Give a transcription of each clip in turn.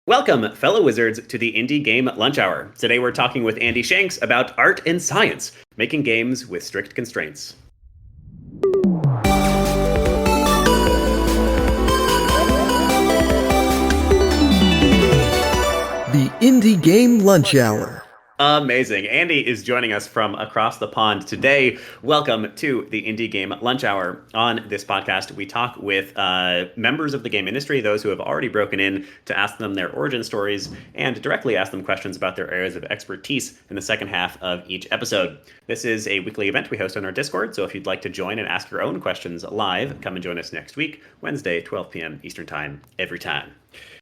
Welcome, fellow wizards, to the Indie Game Lunch Hour. Today we're talking with Andy Shanks about art and science, making games with strict constraints. The Indie Game Lunch Hour. Amazing. Andy is joining us from across the pond today. Welcome to the Indie Game Lunch Hour. On this podcast, we talk with members of the game industry, those who have already broken in, to ask them their origin stories and directly ask them questions about their areas of expertise in the second half of each episode. This is a weekly event we host on our Discord, so if you'd like to join and ask your own questions live, come and join us next week, Wednesday, 12 p.m. Eastern Time, every time.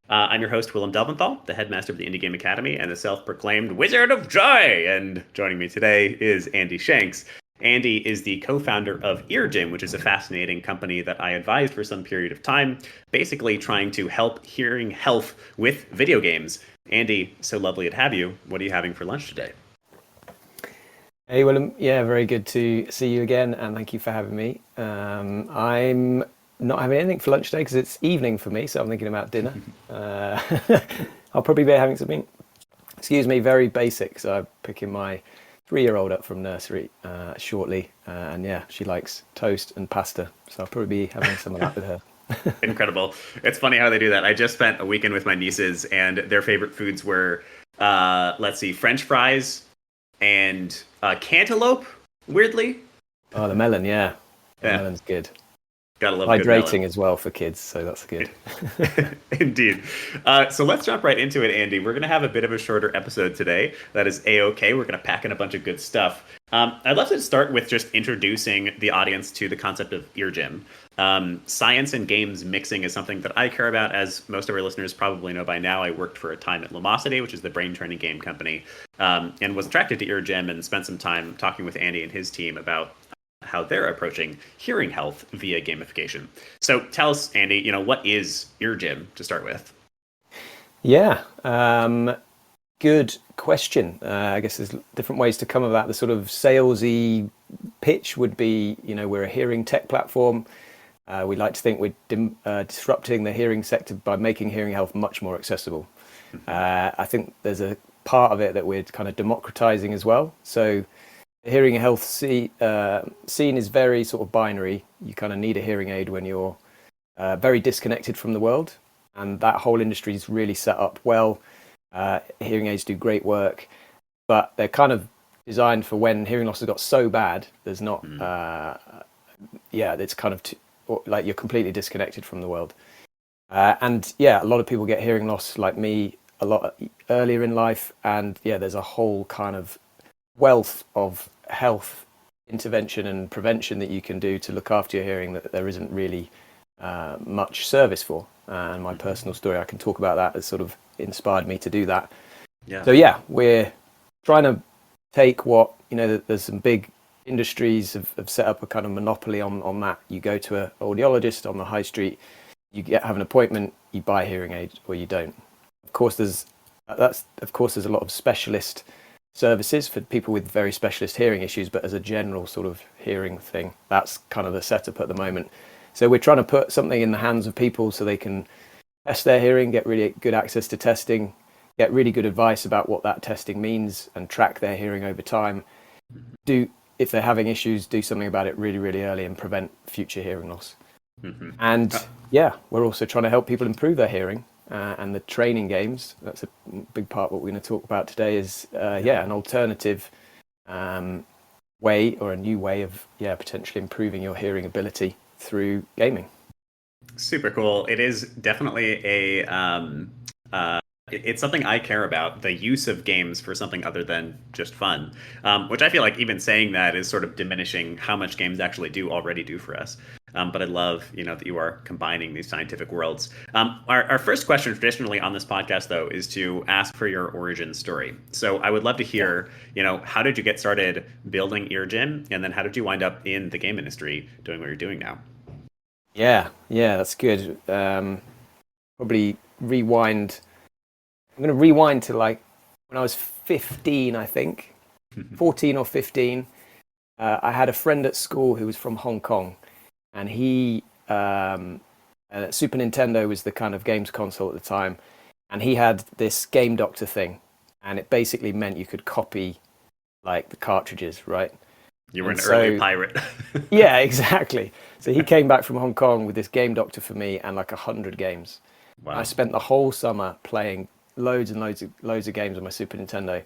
I'm your host, Willem Delventhal, the headmaster of the Indie Game Academy and the self-proclaimed Wizard of Joy. And joining me today is Andy Shanks. Andy is the co-founder of eargym, which is a fascinating company that I advised for some period of time, basically trying to help hearing health with video games. Andy, so lovely to have you. What are you having for lunch today? Hey, Willem. Yeah, very good to see you again, and thank you for having me. I'm not having anything for lunch today because it's evening for me, so I'm thinking about dinner. I'll probably be having something, very basic. So I'm picking my 3-year-old up from nursery shortly, and yeah, she likes toast and pasta, so I'll probably be having some of that with her. Incredible. It's funny how they do that. I just spent a weekend with my nieces, and their favorite foods were, French fries and cantaloupe, weirdly. Oh, the melon, yeah. The melon's good. Gotta love hydrating as well for kids, so that's good. Indeed. So let's jump right into it, Andy. We're going to have a bit of a shorter episode today. That is A-OK. We're going to pack in a bunch of good stuff. I'd love to start with just introducing the audience to the concept of eargym. Science and games mixing is something that I care about. As most of our listeners probably know by now, I worked for a time at Lumosity, which is the brain training game company, and was attracted to eargym and spent some time talking with Andy and his team about how they're approaching hearing health via gamification. So tell us, Andy, what is eargym to start with? Yeah, good question. I guess there's different ways to come about. The sort of salesy pitch would be, we're a hearing tech platform. We like to think we're disrupting the hearing sector by making hearing health much more accessible. I think there's a part of it that we're kind of democratizing as well. So the hearing health scene is very sort of binary. You kind of need a hearing aid when you're very disconnected from the world, and that whole industry is really set up well. Hearing aids do great work, but they're kind of designed for when hearing loss has got so bad, there's not, it's kind of like you're completely disconnected from the world. And yeah, a lot of people get hearing loss like me a lot earlier in life, and yeah, there's a whole kind of wealth of health intervention and prevention that you can do to look after your hearing that there isn't really much service for. And my personal story, I can talk about that, has sort of inspired me to do that. So yeah, we're trying to take what, there's some big industries have set up a kind of monopoly on that. You go to an audiologist on the high street, have an appointment, you buy a hearing aid or you don't. Of course, there's a lot of specialist services for people with very specialist hearing issues, but as a general sort of hearing thing, that's kind of the setup at the moment. So we're trying to put something in the hands of people so they can test their hearing, get really good access to testing, get really good advice about what that testing means, and track their hearing over time. If they're having issues, do something about it really, really early and prevent future hearing loss. And yeah, we're also trying to help people improve their hearing. And the training games, that's a big part of what we're going to talk about today, is an alternative way, or a new way of potentially improving your hearing ability through gaming. Super cool. It is definitely it's something I care about, the use of games for something other than just fun, which I feel like even saying that is sort of diminishing how much games actually already do for us. But I love, that you are combining these scientific worlds. Our first question traditionally on this podcast, though, is to ask for your origin story. So I would love to hear, how did you get started building eargym, and then how did you wind up in the game industry doing what you're doing now? Yeah, that's good. Probably rewind. I'm going to rewind to like when I was 15, I think, 14 or 15. I had a friend at school who was from Hong Kong, and he Super Nintendo was the kind of games console at the time, and he had this Game Doctor thing, and it basically meant you could copy like the cartridges, right? You were And an early so pirate. yeah, exactly. So he came back from Hong Kong with this Game Doctor for me and like 100 games. I Wow. spent the whole summer playing loads and loads of games on my Super Nintendo.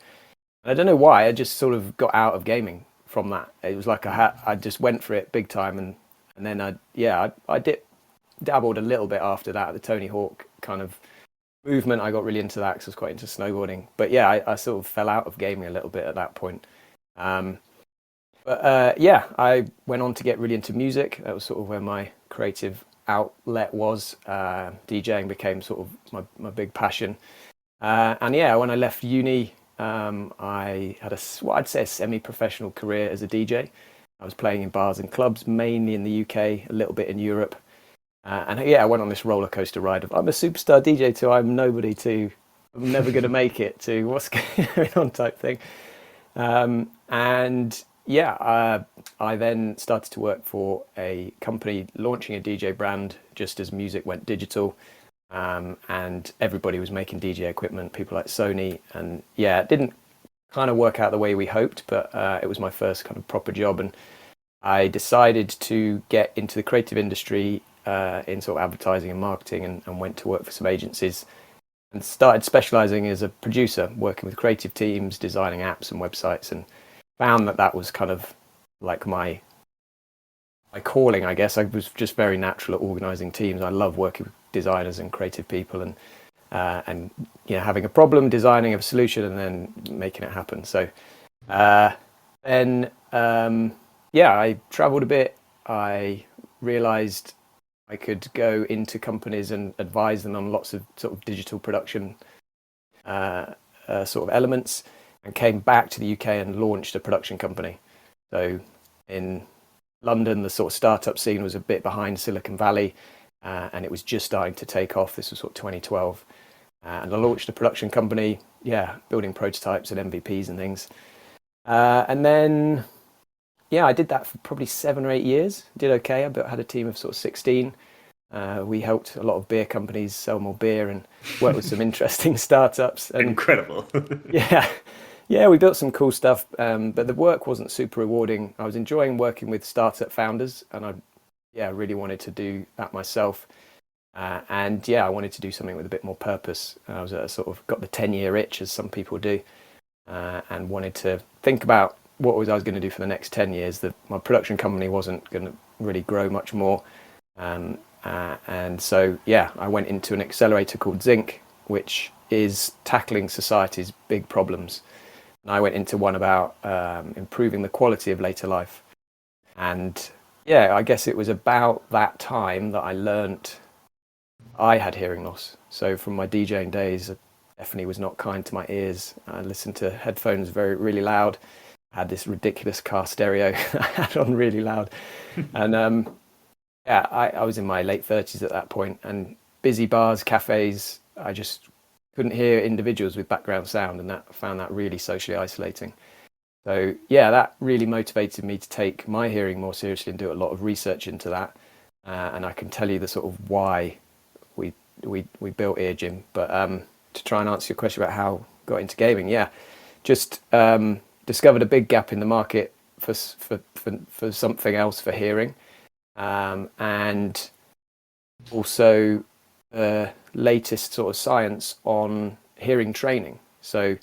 And I don't know why, I just sort of got out of gaming from that. It was like I just went for it big time, and then I dabbled a little bit after that. The Tony Hawk kind of movement, I got really into that because I was quite into snowboarding. But yeah, I sort of fell out of gaming a little bit at that point. Um, but yeah, I went on to get really into music. That was sort of where my creative outlet was. DJing became sort of my big passion. And yeah, when I left uni, I had what I'd say a semi-professional career as a DJ. I was playing in bars and clubs, mainly in the UK, a little bit in Europe. And yeah, I went on this roller coaster ride of I'm a superstar DJ to I'm nobody to I'm never going to make it to what's going on type thing. And yeah, I then started to work for a company launching a DJ brand just as music went digital. And everybody was making DJ equipment, people like Sony. And yeah, it didn't kind of work out the way we hoped, but it was my first kind of proper job. And I decided to get into the creative industry in sort of advertising and marketing, and went to work for some agencies and started specializing as a producer, working with creative teams, designing apps and websites, and found that that was kind of like my calling, I guess. I was just very natural at organizing teams. I love working with designers and creative people, and having a problem, designing a solution, and then making it happen. So then yeah, I traveled a bit. I realized I could go into companies and advise them on lots of sort of digital production sort of elements, and came back to the UK and launched a production company. So in London, the sort of startup scene was a bit behind Silicon Valley, and it was just starting to take off. This was sort of 2012. And I launched a production company, yeah, building prototypes and MVPs and things. And then, yeah, I did that for probably 7 or 8 years. Did okay. I had a team of sort of 16. We helped a lot of beer companies sell more beer and worked with some interesting startups. And Incredible. yeah, yeah, we built some cool stuff, but the work wasn't super rewarding. I was enjoying working with startup founders, and I really wanted to do that myself. And yeah, I wanted to do something with a bit more purpose. I was sort of got the 10-year itch, as some people do, and wanted to think about what I was going to do for the next 10 years. My production company wasn't going to really grow much more. And so, yeah, I went into an accelerator called Zinc, which is tackling society's big problems. And I went into one about improving the quality of later life. And yeah, I guess it was about that time that I learnt I had hearing loss. So from my DJing days, I definitely was not kind to my ears. I listened to headphones really loud. I had this ridiculous car stereo I had on really loud. And yeah, I was in my late 30s at that point, and busy bars, cafes, I just couldn't hear individuals with background sound, and I found that really socially isolating. So yeah, that really motivated me to take my hearing more seriously and do a lot of research into that. And I can tell you the sort of why we built eargym. But to try and answer your question about how I got into gaming, yeah, just discovered a big gap in the market for something else for hearing. And also latest sort of science on hearing training. So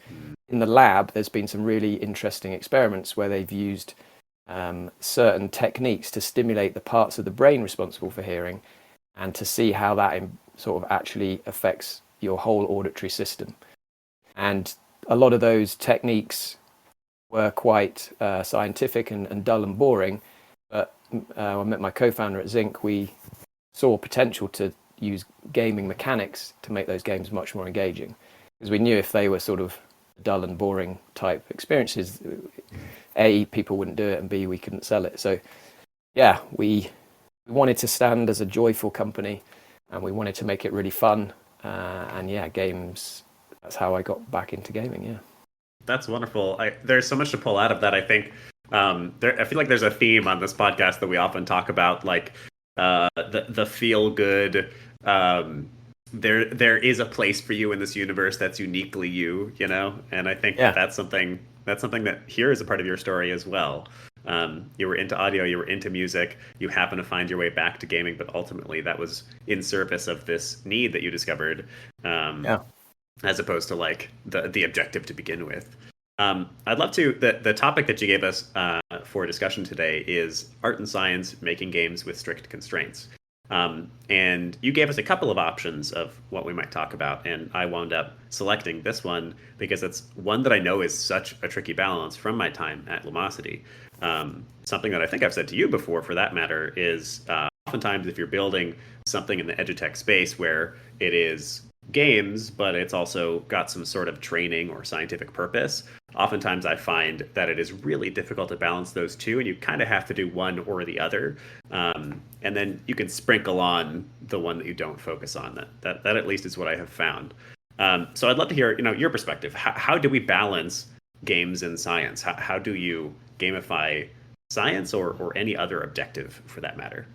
in the lab, there's been some really interesting experiments where they've used certain techniques to stimulate the parts of the brain responsible for hearing, and to see how that sort of actually affects your whole auditory system. And a lot of those techniques were quite scientific and dull and boring. But I met my co-founder at Zinc. We saw potential to use gaming mechanics to make those games much more engaging, because we knew if they were sort of dull and boring type experiences, A, people wouldn't do it, and B, we couldn't sell it. So yeah, we wanted to stand as a joyful company, and we wanted to make it really fun. And yeah, games, that's how I got back into gaming. Yeah. That's wonderful. There's so much to pull out of that. I think I feel like there's a theme on this podcast that we often talk about, like the feel good there is a place for you in this universe that's uniquely you, you know. And I think Yeah. that's something that here is a part of your story as well. You were into audio, you were into music, you happen to find your way back to gaming, but ultimately that was in service of this need that you discovered, um, Yeah. as opposed to like the objective to begin with. I'd love to. The topic that you gave us for discussion today is art and science making games with strict constraints. And you gave us a couple of options of what we might talk about, and I wound up selecting this one because it's one that I know is such a tricky balance from my time at Lumosity. Something that I think I've said to you before, for that matter, is oftentimes if you're building something in the edutech space where it is games, but it's also got some sort of training or scientific purpose. Oftentimes, I find that it is really difficult to balance those two, and you kind of have to do one or the other. And then you can sprinkle on the one that you don't focus on. That at least is what I have found. So I'd love to hear, your perspective. How do we balance games and science? How do you gamify science or any other objective for that matter?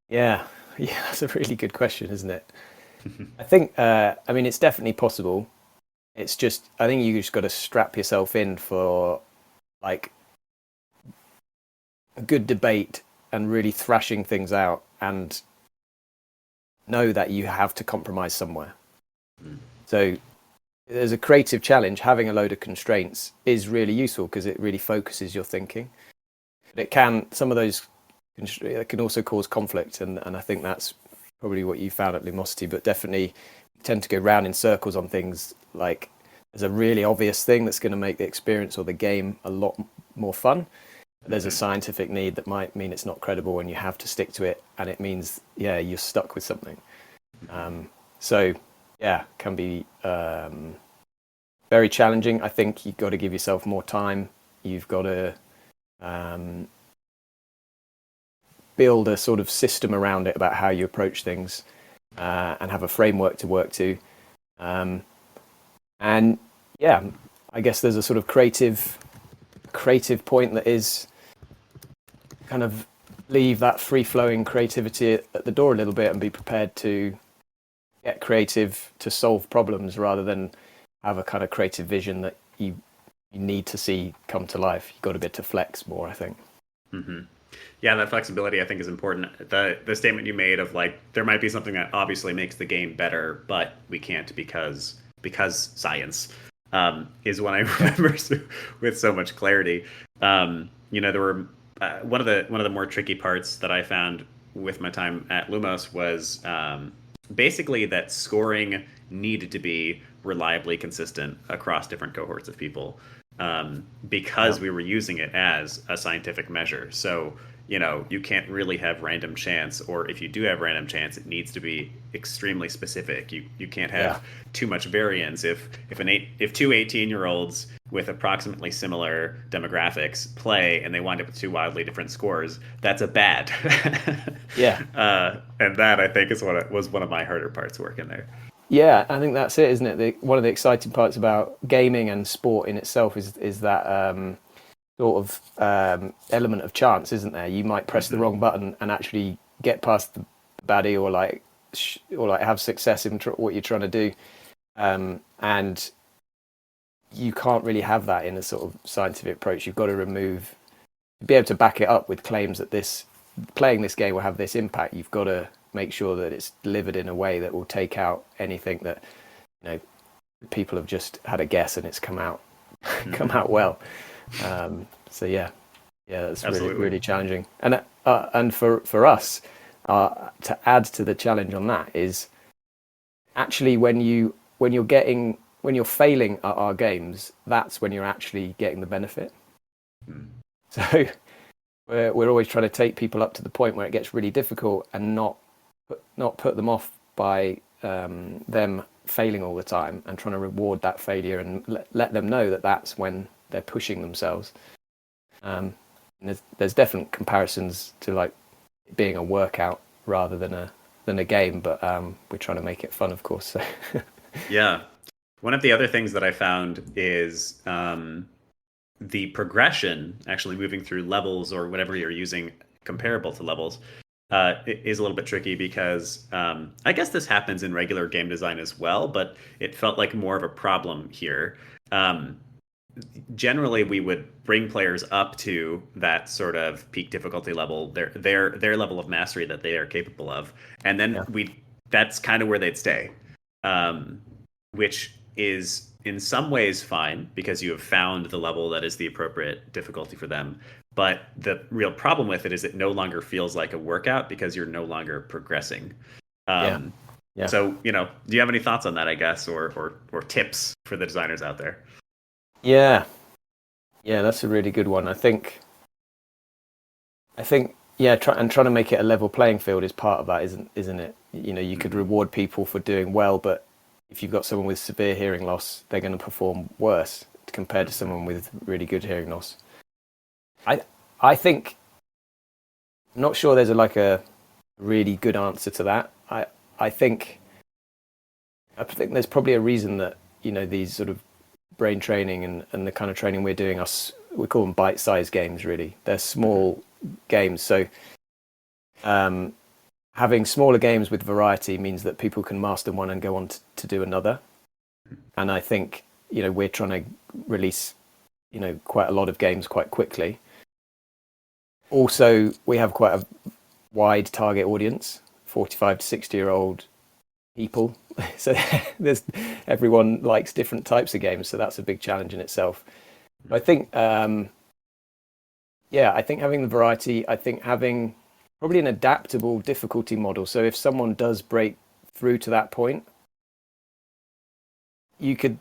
Yeah. Yeah. That's a really good question, isn't it? I think, I mean, it's definitely possible. It's just, I think you just got to strap yourself in for like a good debate and really thrashing things out and know that you have to compromise somewhere. So there's a creative challenge. Having a load of constraints is really useful because it really focuses your thinking. But some of those it can also cause conflict. And I think that's probably what you found at Lumosity, but definitely tend to go round in circles on things. Like there's a really obvious thing that's going to make the experience or the game a lot more fun. There's a scientific need that might mean it's not credible and you have to stick to it, and it means you're stuck with something. So can be very challenging. I think you've got to give yourself more time. You've got to build a sort of system around it about how you approach things, and have a framework to work to. And I guess there's a sort of creative point that is kind of leave that free-flowing creativity at the door a little bit and be prepared to get creative to solve problems rather than have a kind of creative vision that you need to see come to life. You've got to be able to flex more, I think. Mm-hmm. Yeah, that flexibility I think is important. The statement you made of like there might be something that obviously makes the game better, but we can't because science, is one I remember with so much clarity. There were one of the more tricky parts that I found with my time at Lumos was basically that scoring needed to be reliably consistent across different cohorts of people, because we were using it as a scientific measure. So you can't really have random chance, or if you do have random chance, it needs to be extremely specific. You can't have too much variance. If two 18-year-olds with approximately similar demographics play and they wind up with two wildly different scores, that's a bad. And that I think is what was one of my harder parts working there. Yeah, I think that's it, isn't it? One of the exciting parts about gaming and sport in itself is that sort of element of chance, isn't there? You might press the wrong button and actually get past the baddie, or have success in what you're trying to do, and you can't really have that in a sort of scientific approach. You've got to be able to back it up with claims that playing this game will have this impact. You've got to make sure that it's delivered in a way that will take out anything that people have just had a guess and it's come out well. That's really, really challenging. And for us, to add to the challenge on that is actually when you're failing at our games, that's when you're actually getting the benefit. So we're always trying to take people up to the point where it gets really difficult and not put them off by them failing all the time, and trying to reward that failure and let them know that that's when they're pushing themselves. There's definite comparisons to like being a workout rather than a game, but we're trying to make it fun, of course. So. Yeah. One of the other things that I found is the progression, actually moving through levels or whatever you're using comparable to levels, is a little bit tricky because I guess this happens in regular game design as well, but it felt like more of a problem here. Um, Generally, we would bring players up to that sort of peak difficulty level, their level of mastery that they are capable of, and then Yeah. we that's kind of where they'd stay, um, which is in some ways fine because you have found the level that is the appropriate difficulty for them. But the real problem with it is it no longer feels like a workout because you're no longer progressing. Yeah. Um, Yeah. so, do you have any thoughts on that, I guess, or tips for the designers out there? Yeah. Yeah, that's a really good one. I think, yeah, trying to make it a level playing field is part of that, isn't it? You could reward people for doing well, but if you've got someone with severe hearing loss, they're going to perform worse compared to someone with really good hearing loss. I I think I'm not sure there's a really good answer to that. I think I think there's probably a reason that these sort of brain training and the kind of training we're doing we call them bite-sized games. Really, they're small games. So having smaller games with variety means that people can master one and go on to do another. And I think we're trying to release quite a lot of games quite quickly. Also, we have quite a wide target audience, 45 to 60-year-old people. So there's everyone likes different types of games, so that's a big challenge in itself. I think, I think having the variety, I think having probably an adaptable difficulty model. So if someone does break through to that point, you could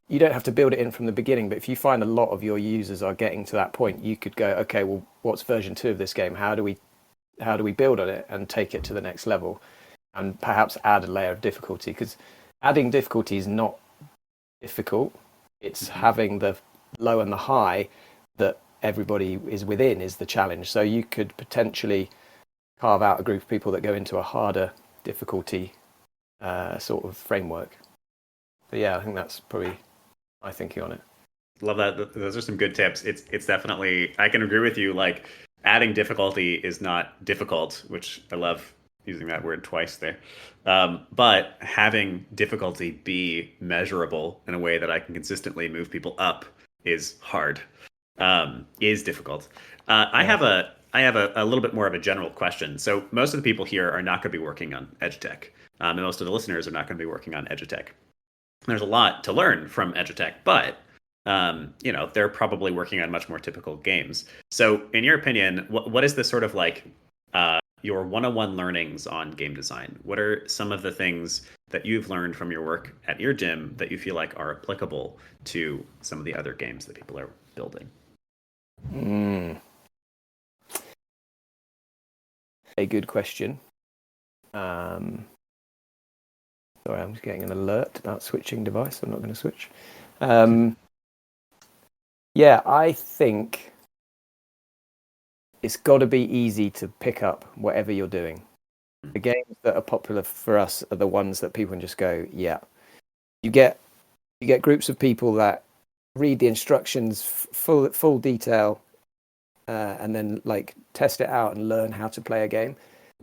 you don't have to build it in from the beginning, but if you find a lot of your users are getting to that point, you could go, okay, well, what's version 2 of this game? How do we build on it and take it to the next level, and perhaps add a layer of difficulty? Because adding difficulty is not difficult. It's having the low and the high that everybody is within is the challenge. So you could potentially carve out a group of people that go into a harder difficulty sort of framework. But yeah, I think that's probably my thinking on it. Love that. Those are some good tips. It's definitely, I can agree with you. Like, adding difficulty is not difficult, which I love using that word twice there. But having difficulty be measurable in a way that I can consistently move people up is hard. Is difficult. I have a little bit more of a general question. So most of the people here are not going to be working on edutech, and most of the listeners are not going to be working on edutech. There's a lot to learn from edutech, but they're probably working on much more typical games. So, in your opinion, what is the sort of like your one-on-one learnings on game design? What are some of the things that you've learned from your work at eargym that you feel like are applicable to some of the other games that people are building? A good question. Sorry, I'm just getting an alert about switching device. I'm not going to switch. Yeah, I think it's got to be easy to pick up whatever you're doing. The games that are popular for us are the ones that people can just go, yeah. You get groups of people that read the instructions full detail, and then like test it out and learn how to play a game.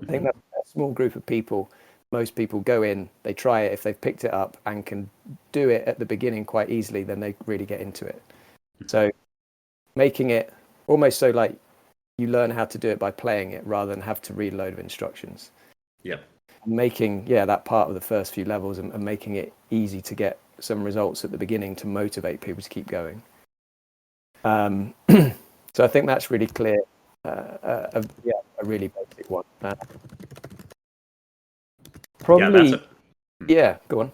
I think that's a small group of people. Most people go in, they try it. If they've picked it up and can do it at the beginning quite easily, then they really get into it. So making it almost so like you learn how to do it by playing it rather than have to read a load of instructions. Yep. Making that part of the first few levels and making it easy to get some results at the beginning to motivate people to keep going. So I think that's really clear. A really basic one. Probably, go on.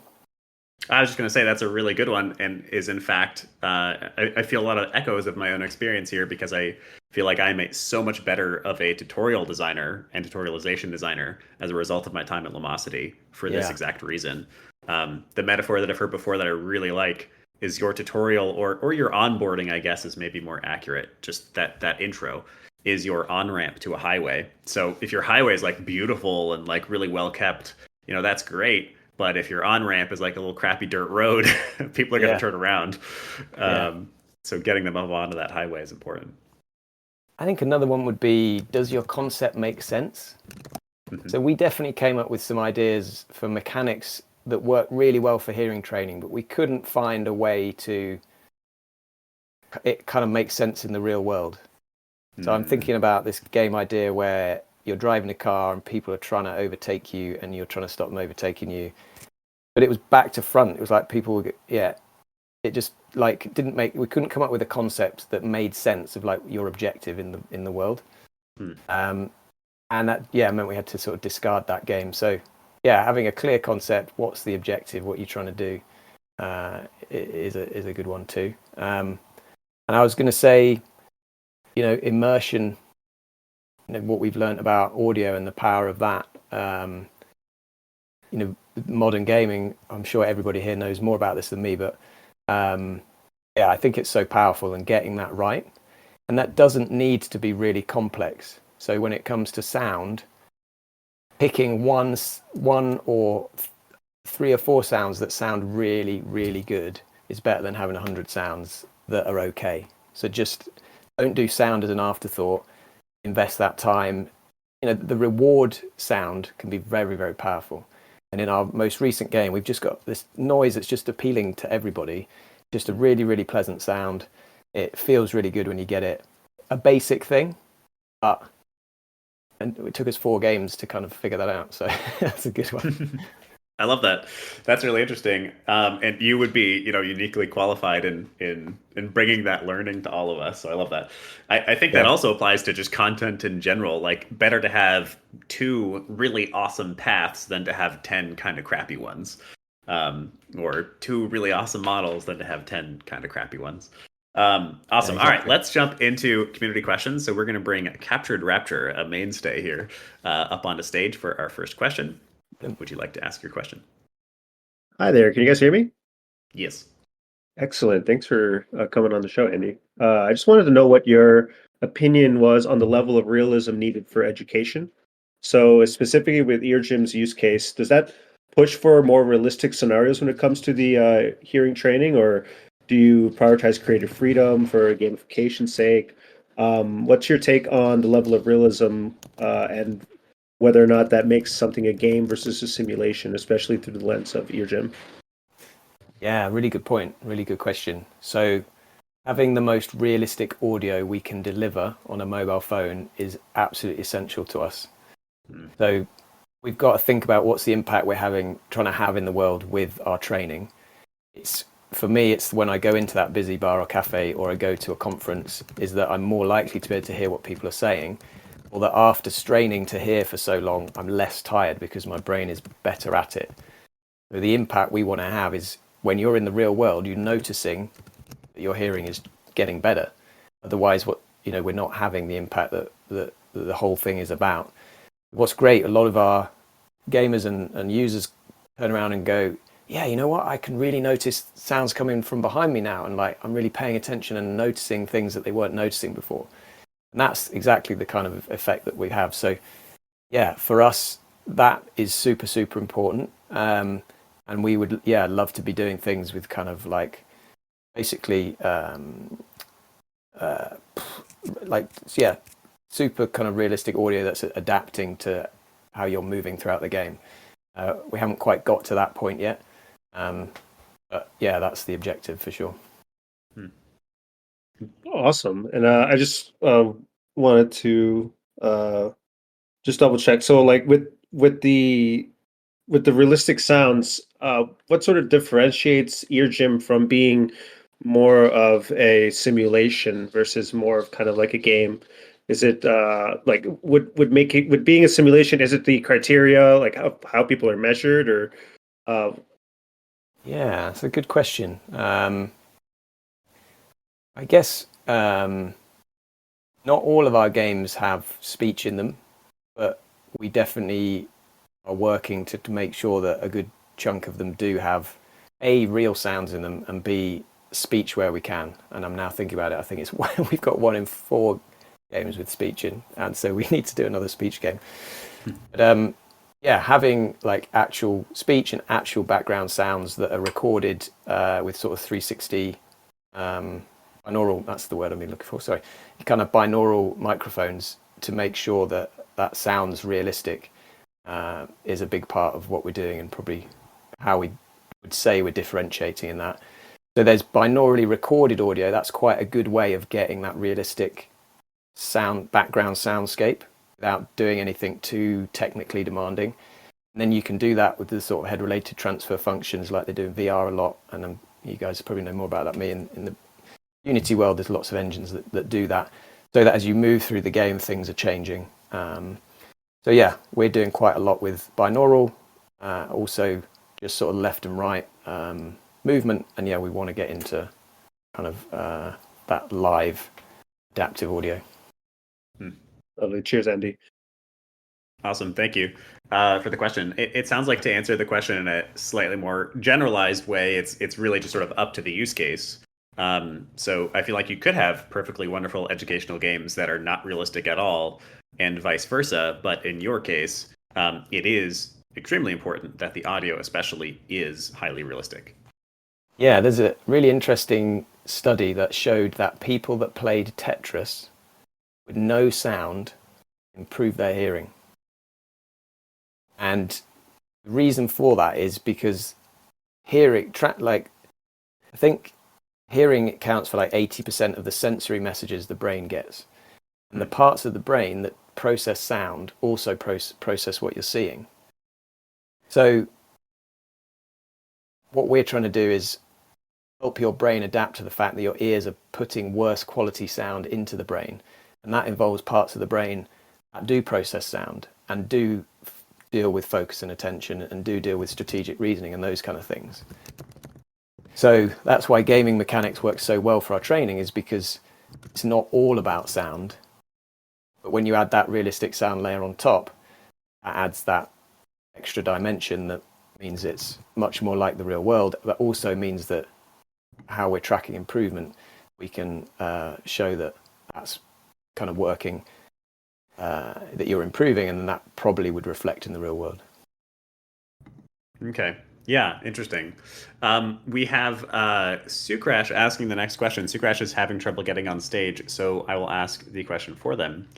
I was just going to say that's a really good one, and is in fact, I feel a lot of echoes of my own experience here because I feel like I'm so much better of a tutorial designer and tutorialization designer as a result of my time at Lumosity for this exact reason. The metaphor that I've heard before that I really like is your tutorial or your onboarding, I guess, is maybe more accurate. Just that intro is your on-ramp to a highway. So if your highway is like beautiful and like really well kept, that's great. But if your on-ramp is like a little crappy dirt road, people are going to turn around. So getting them up onto that highway is important. I think another one would be, does your concept make sense? So we definitely came up with some ideas for mechanics that work really well for hearing training, but we couldn't find a way to it kind of make sense in the real world. So I'm thinking about this game idea where you're driving a car and people are trying to overtake you and you're trying to stop them overtaking you. But it was back to front. It was like people would, it just like didn't make, we couldn't come up with a concept that made sense of like your objective in the world. And that, meant we had to sort of discard that game. So having a clear concept, what's the objective, what you're trying to do, is a good one too. And I was going to say, immersion, what we've learned about audio and the power of that. Modern gaming, I'm sure everybody here knows more about this than me, but I think it's so powerful, and getting that right. And that doesn't need to be really complex. So when it comes to sound, picking one or 3 or 4 sounds that sound really, really good is better than having 100 sounds that are okay. So just don't do sound as an afterthought. Invest that time. The reward sound can be very, very powerful. And in our most recent game, we've just got this noise that's just appealing to everybody. Just a really, really pleasant sound. It feels really good when you get it. A basic thing, and it took us 4 games to kind of figure that out. So that's a good one. I love that. That's really interesting. And you would be, uniquely qualified in bringing that learning to all of us. So I love that. I think that also applies to just content in general. Like, better to have 2 really awesome paths than to have 10 kind of crappy ones, or 2 really awesome models than to have 10 kind of crappy ones. Awesome. Exactly. All right, let's jump into community questions. So we're going to bring Captured Rapture, a mainstay here, up onto stage for our first question. Would you like to ask your question? Hi there. Can you guys hear me? Yes. Excellent. Thanks for coming on the show, Andy. I just wanted to know what your opinion was on the level of realism needed for education. So specifically with eargym's use case, does that push for more realistic scenarios when it comes to the hearing training, or do you prioritize creative freedom for gamification's sake? What's your take on the level of realism and whether or not that makes something a game versus a simulation, especially through the lens of eargym? Yeah, really good point. Really good question. So having the most realistic audio we can deliver on a mobile phone is absolutely essential to us. So we've got to think about what's the impact we're trying to have in the world with our training. For me, it's when I go into that busy bar or cafe, or I go to a conference, is that I'm more likely to be able to hear what people are saying, or that after straining to hear for so long, I'm less tired because my brain is better at it. So the impact we want to have is when you're in the real world, you're noticing that your hearing is getting better. Otherwise, we're not having the impact that the whole thing is about. What's great, a lot of our gamers and users turn around and go, yeah, you know what? I can really notice sounds coming from behind me now. And like, I'm really paying attention and noticing things that they weren't noticing before. And that's exactly the kind of effect that we have. So for us, that is super, super important. And we would, love to be doing things with kind of like, basically, super kind of realistic audio that's adapting to how you're moving throughout the game. We haven't quite got to that point yet. But that's the objective for sure. Awesome. And I just wanted to just double check. So like with the realistic sounds, what sort of differentiates eargym from being more of a simulation versus more of kind of like a game? Is it like would being a simulation, is it the criteria, like how people are measured, or Yeah, it's a good question. I guess not all of our games have speech in them, but we definitely are working to make sure that a good chunk of them do have A, real sounds in them, and B, speech where we can. And I'm now thinking about it, I think it's we've got 1 in 4 games with speech in, and so we need to do another speech game. But having like actual speech and actual background sounds that are recorded with sort of 360 binaural, that's the word I've been looking for, sorry, kind of binaural microphones to make sure that that sounds realistic is a big part of what we're doing, and probably how we would say we're differentiating in that. So there's binaurally recorded audio. That's quite a good way of getting that realistic background soundscape without doing anything too technically demanding. And then you can do that with the sort of head-related transfer functions like they do in VR a lot. And you guys probably know more about that than me. In the Unity world, there's lots of engines that do that, so that as you move through the game, things are changing. So yeah, we're doing quite a lot with binaural, also just sort of left and right movement. And yeah, we want to get into kind of that live adaptive audio. Lovely. Cheers, Andy. Awesome. Thank you for the question. It sounds like, to answer the question in a slightly more generalized way, it's really just sort of up to the use case. So I feel like you could have perfectly wonderful educational games that are not realistic at all, and vice versa. But in your case, it is extremely important that the audio especially is highly realistic. Yeah, there's a really interesting study that showed that people that played Tetris with no sound improved their hearing. And the reason for that is because hearing, I think hearing counts for like 80% of the sensory messages the brain gets. And the parts of the brain that process sound also process what you're seeing. So what we're trying to do is help your brain adapt to the fact that your ears are putting worse quality sound into the brain. And that involves parts of the brain that do process sound and do deal with focus and attention and do deal with strategic reasoning and those kind of things. So that's why gaming mechanics work so well for our training, is because it's not all about sound. But when you add that realistic sound layer on top, that adds that extra dimension that means it's much more like the real world, but also means that how we're tracking improvement, we can show that that's kind of working, that you're improving, and then that probably would reflect in the real world. Okay. Yeah, interesting. We have Sucrash asking the next question. Sucrash is having trouble getting on stage, so I will ask the question for them.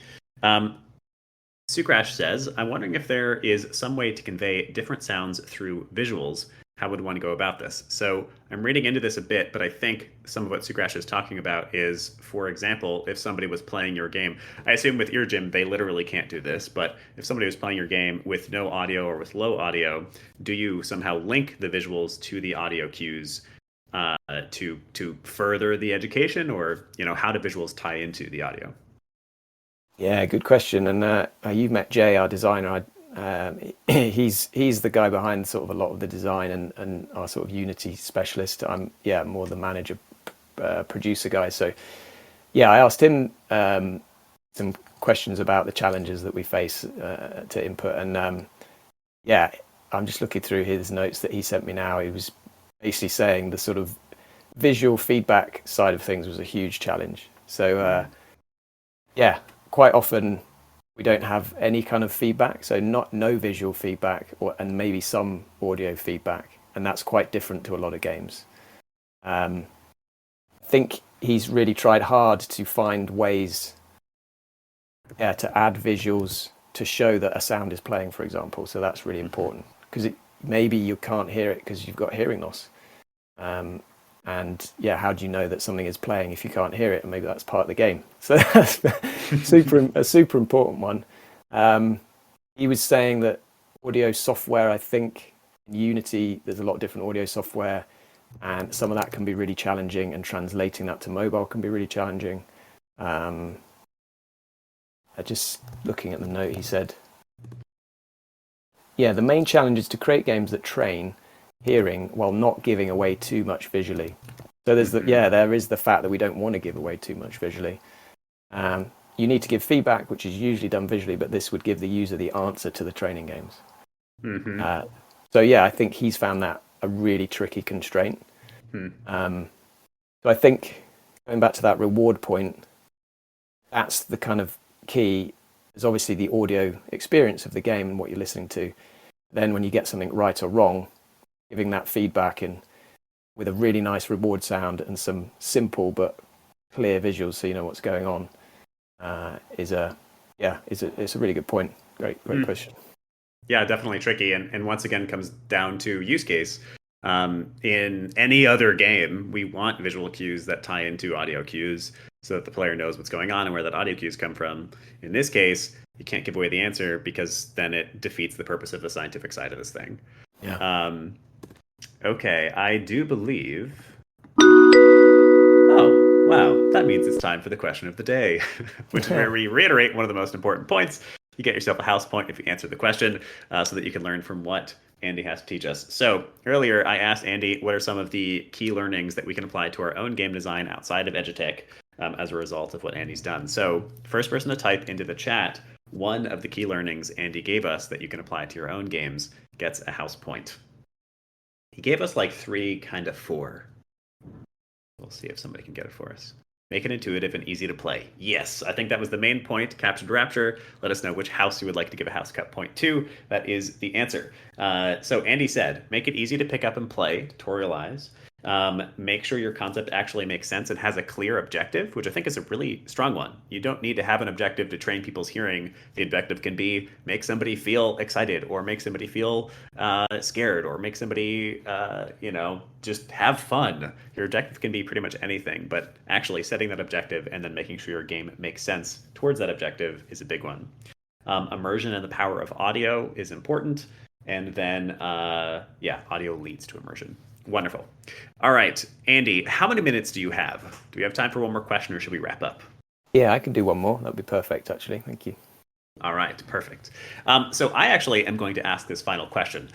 Sucrash says, I'm wondering if there is some way to convey different sounds through visuals. How would one go about this? So I'm reading into this a bit, but I think some of what Sucrash is talking about is, for example, if somebody was playing your game, I assume with eargym, they literally can't do this, but if somebody was playing your game with no audio or with low audio, do you somehow link the visuals to the audio cues to further the education, or how do visuals tie into the audio? Yeah, good question. And you've met Jay, our designer. He's the guy behind sort of a lot of the design and our sort of Unity specialist. I'm more the manager, producer guy. So I asked him some questions about the challenges that we face to input. And I'm just looking through his notes that he sent me now. He was basically saying the sort of visual feedback side of things was a huge challenge. So quite often we don't have any kind of feedback, so no visual feedback, and maybe some audio feedback, and that's quite different to a lot of games. I think he's really tried hard to find ways to add visuals to show that a sound is playing, for example. So that's really important, because maybe you can't hear it because you've got hearing loss. And how do you know that something is playing if you can't hear it? And maybe that's part of the game. So that's a super important one. He was saying that audio software, I think in Unity, there's a lot of different audio software, and some of that can be really challenging, and translating that to mobile can be really challenging. Just looking at the note, he said, the main challenge is to create games that train hearing while not giving away too much visually. So there is the fact that we don't want to give away too much visually. You need to give feedback, which is usually done visually, but this would give the user the answer to the training games. Mm-hmm. I think he's found that a really tricky constraint. So I think, going back to that reward point, that's the kind of key. Is obviously the audio experience of the game and what you're listening to. Then when you get something right or wrong, giving that feedback with a really nice reward sound and some simple but clear visuals so you know what's going on it's a really good point. Great question. Yeah, definitely tricky. And once again, comes down to use case. In any other game, we want visual cues that tie into audio cues so that the player knows what's going on and where that audio cues come from. In this case, you can't give away the answer because then it defeats the purpose of the scientific side of this thing. Yeah. Okay, I do believe. Oh, wow. That means it's time for the question of the day, which is where we reiterate one of the most important points. You get yourself a house point if you answer the question so that you can learn from what Andy has to teach us. So earlier, I asked Andy what are some of the key learnings that we can apply to our own game design outside of Edutech as a result of what Andy's done. So first person to type into the chat one of the key learnings Andy gave us that you can apply to your own games gets a house point. He gave us like 3, kind of 4. We'll see if somebody can get it for us. Make it intuitive and easy to play. Yes, I think that was the main point. Captured Rapture. Let us know which house you would like to give a house cut point to. That is the answer. So Andy said, make it easy to pick up and play, tutorialize. Make sure your concept actually makes sense and has a clear objective, which I think is a really strong one. You don't need to have an objective to train people's hearing. The objective can be make somebody feel excited or make somebody feel scared or make somebody, just have fun. Your objective can be pretty much anything, but actually setting that objective and then making sure your game makes sense towards that objective is a big one. Immersion and the power of audio is important. And then, audio leads to immersion. Wonderful. All right, Andy, how many minutes do you have? Do we have time for one more question or should we wrap up? Yeah, I can do one more. That'd be perfect, actually. Thank you. All right, perfect. So I actually am going to ask this final question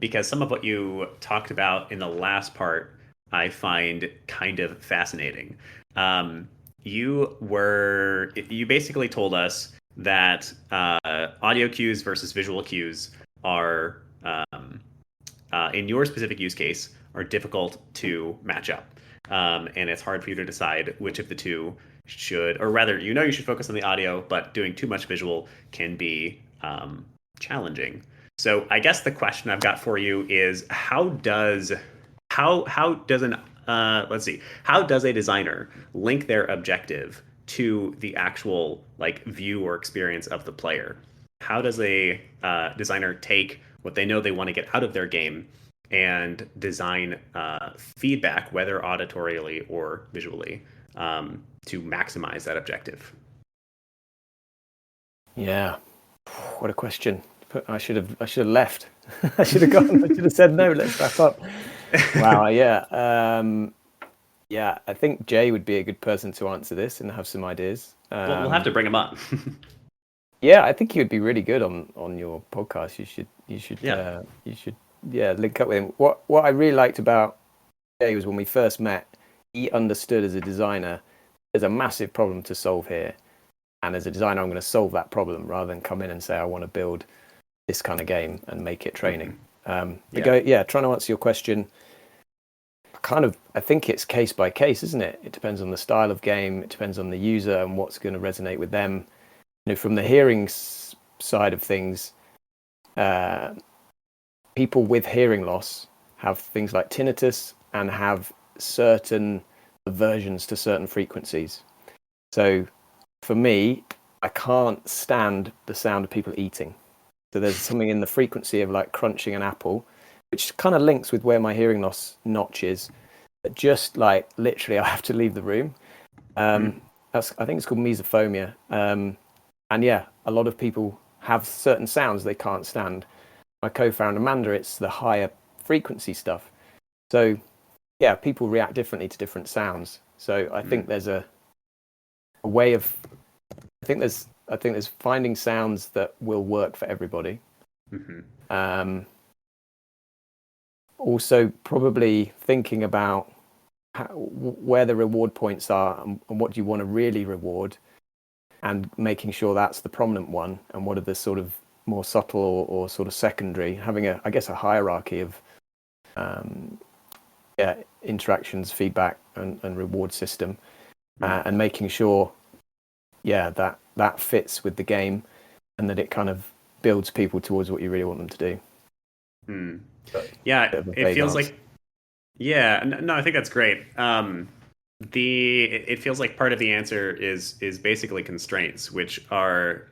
because some of what you talked about in the last part I find kind of fascinating. You basically told us that audio cues versus visual cues are in your specific use case are difficult to match up. And it's hard for you to decide which of the two should, or rather, you should focus on the audio, but doing too much visual can be challenging. So I guess the question I've got for you is how does a designer link their objective to the actual view or experience of the player? How does a designer take what they know they want to get out of their game and design feedback, whether auditorially or visually, to maximize that objective? Yeah, what a question. I should have left. I should have gone. I should have said no. Let's wrap up. Wow. Yeah. I think Jay would be a good person to answer this and have some ideas. We'll have to bring him on. Yeah, I think he would be really good on your podcast. You should link up with him. What I really liked about Jay was when we first met, he understood as a designer there's a massive problem to solve here, and as a designer I'm going to solve that problem rather than come in and say I want to build this kind of game and make it training. Trying to answer your question, I think it's case by case, isn't it? It depends on the style of game, it depends on the user and what's going to resonate with them. From the hearing side of things, people with hearing loss have things like tinnitus and have certain aversions to certain frequencies. So for me, I can't stand the sound of people eating. So there's something in the frequency of crunching an apple, which kind of links with where my hearing loss notch is. That just literally I have to leave the room. I think it's called misophonia. And a lot of people have certain sounds they can't stand. My co-founder Amanda, it's the higher frequency stuff. So people react differently to different sounds. So I think there's a way of, I think there's finding sounds that will work for everybody. Also probably thinking about where the reward points are and what do you want to really reward, and making sure that's the prominent one, and what are the sort of more subtle or sort of secondary, having a hierarchy of interactions, feedback and reward system, and making sure that fits with the game and that it kind of builds people towards what you really want them to do. It feels like, no, I think that's great. It feels like part of the answer is basically constraints, which are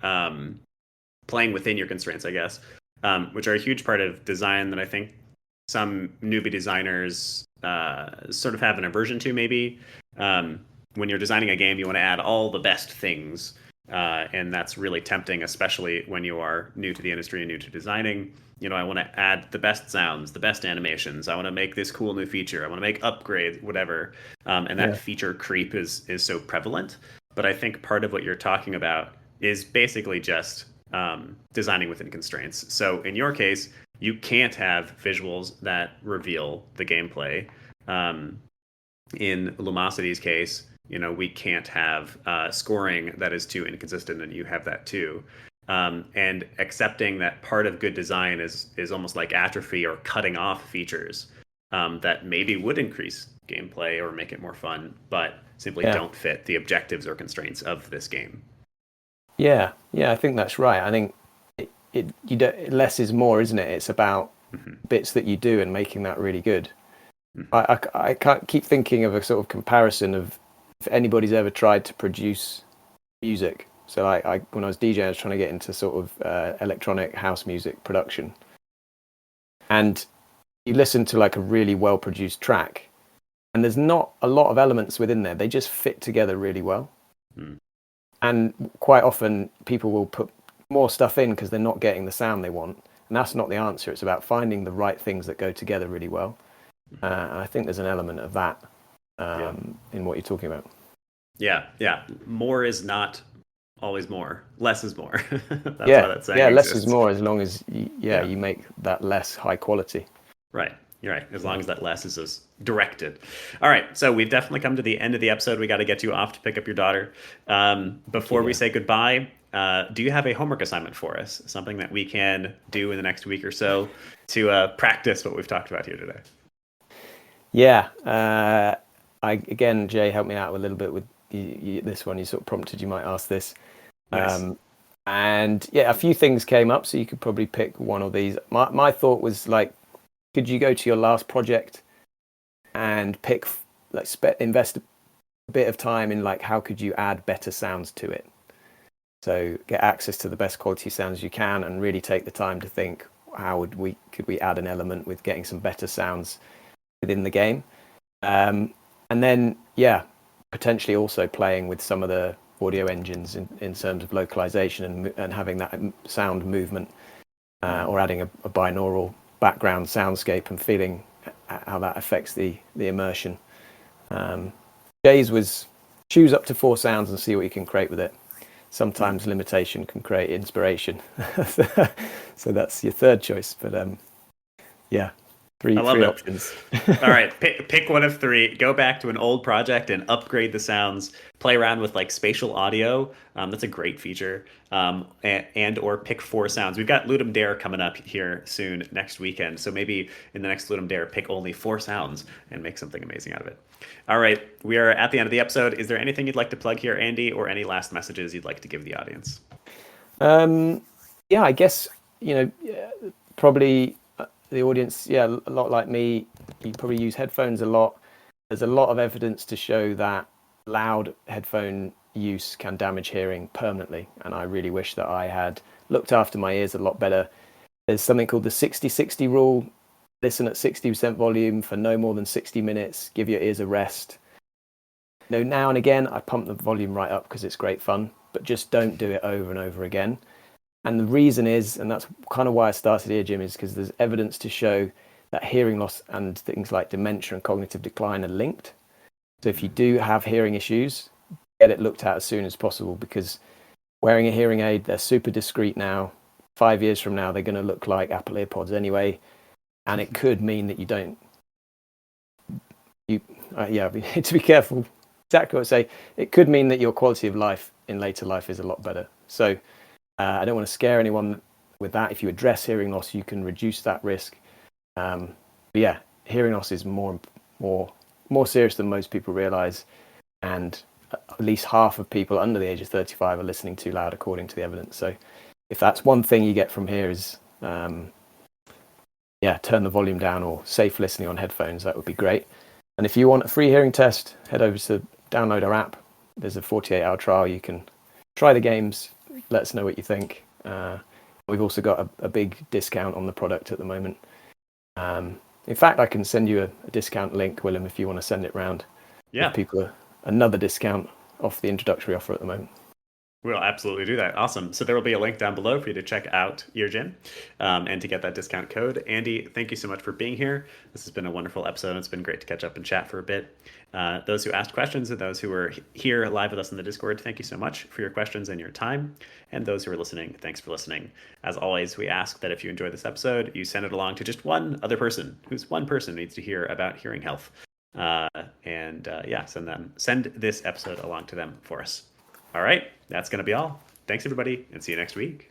playing within your constraints, I guess, which are a huge part of design that I think some newbie designers sort of have an aversion to, maybe. When you're designing a game, you want to add all the best things, and that's really tempting, especially when you are new to the industry and new to designing. I want to add the best sounds, the best animations. I want to make this cool new feature. I want to make upgrades, whatever. And that Yeah. feature creep is so prevalent. But I think part of what you're talking about is basically just designing within constraints. So in your case, you can't have visuals that reveal the gameplay. In Lumosity's case, we can't have scoring that is too inconsistent, and you have that too. And accepting that part of good design is almost like atrophy or cutting off features that maybe would increase gameplay or make it more fun, but simply Yeah. don't fit the objectives or constraints of this game. Yeah, I think that's right. I think you don't, less is more, isn't it? It's about bits that you do and making that really good. I can't keep thinking of a sort of comparison of if anybody's ever tried to produce music. So when I was DJing, I was trying to get into sort of electronic house music production. And you listen to like a really well produced track, and there's not a lot of elements within there. They just fit together really well. And quite often people will put more stuff in because they're not getting the sound they want. And that's not the answer. It's about finding the right things that go together really well. And I think there's an element of that in what you're talking about. Yeah. More is not always more. Less is more. That's why Yeah, that saying less exists. is more as long as you make that less high quality. Right. You're right. As long as that less is as directed. All right. So we've definitely come to the end of the episode. We got to get you off to pick up your daughter. Before we say goodbye, do you have a homework assignment for us? Something that we can do in the next week or so to practice what we've talked about here today? Yeah. Again, Jay helped me out a little bit with this one. You sort of prompted you might ask this. Nice. And yeah, a few things came up, so you could probably pick one of these. My thought was like, could you go to your last project and pick, like, invest a bit of time in like how could you add better sounds to it? So get access to the best quality sounds you can, and really take the time to think, could we add an element with getting some better sounds within the game, and then potentially also playing with some of the audio engines in terms of localization and having that sound movement, or adding a binaural background soundscape and feeling how that affects the immersion. Jay's was choose up to 4 sounds and see what you can create with it. Sometimes limitation can create inspiration. So that's your third choice, but three options. All right, pick one of 3. Go back to an old project and upgrade the sounds. Play around with like spatial audio. That's a great feature. And or pick 4 sounds. We've got Ludum Dare coming up here soon next weekend. So maybe in the next Ludum Dare, pick only 4 sounds and make something amazing out of it. All right, we are at the end of the episode. Is there anything you'd like to plug here, Andy, or any last messages you'd like to give the audience? I guess probably. The audience, a lot like me, you probably use headphones a lot. There's a lot of evidence to show that loud headphone use can damage hearing permanently, and I really wish that I had looked after my ears a lot better. There's something called the 60-60 rule. Listen at 60% volume for no more than 60 minutes. Give your ears a rest. Now and again, I pump the volume right up because it's great fun, but just don't do it over and over again. And the reason is, and that's kind of why I started eargym, is because there's evidence to show that hearing loss and things like dementia and cognitive decline are linked. So if you do have hearing issues, get it looked at as soon as possible, because wearing a hearing aid, they're super discreet now. 5 years from now, they're going to look like Apple AirPods anyway. And it could mean that you need to be careful. Exactly what I say. It could mean that your quality of life in later life is a lot better. So I don't want to scare anyone with that. If you address hearing loss, you can reduce that risk. Hearing loss is more serious than most people realize, and at least half of people under the age of 35 are listening too loud, according to the evidence. So if that's one thing you get from here is turn the volume down or safe listening on headphones, that would be great. And if you want a free hearing test, head over to download our app. There's a 48-hour trial. You can try the games, let us know what you think. We've also got a big discount on the product at the moment. In fact, I can send you a discount link, Willem, if you want to send it round. Yeah. Give people another discount off the introductory offer at the moment. We'll absolutely do that. Awesome. So there will be a link down below for you to check out eargym and to get that discount code. Andy, thank you so much for being here. This has been a wonderful episode. It's been great to catch up and chat for a bit. Those who asked questions and those who were here live with us in the Discord, thank you so much for your questions and your time. And those who are listening, thanks for listening. As always, we ask that if you enjoyed this episode, you send it along to just one other person who's one person needs to hear about hearing health. Send this episode along to them for us. All right, that's going to be all. Thanks, everybody, and see you next week.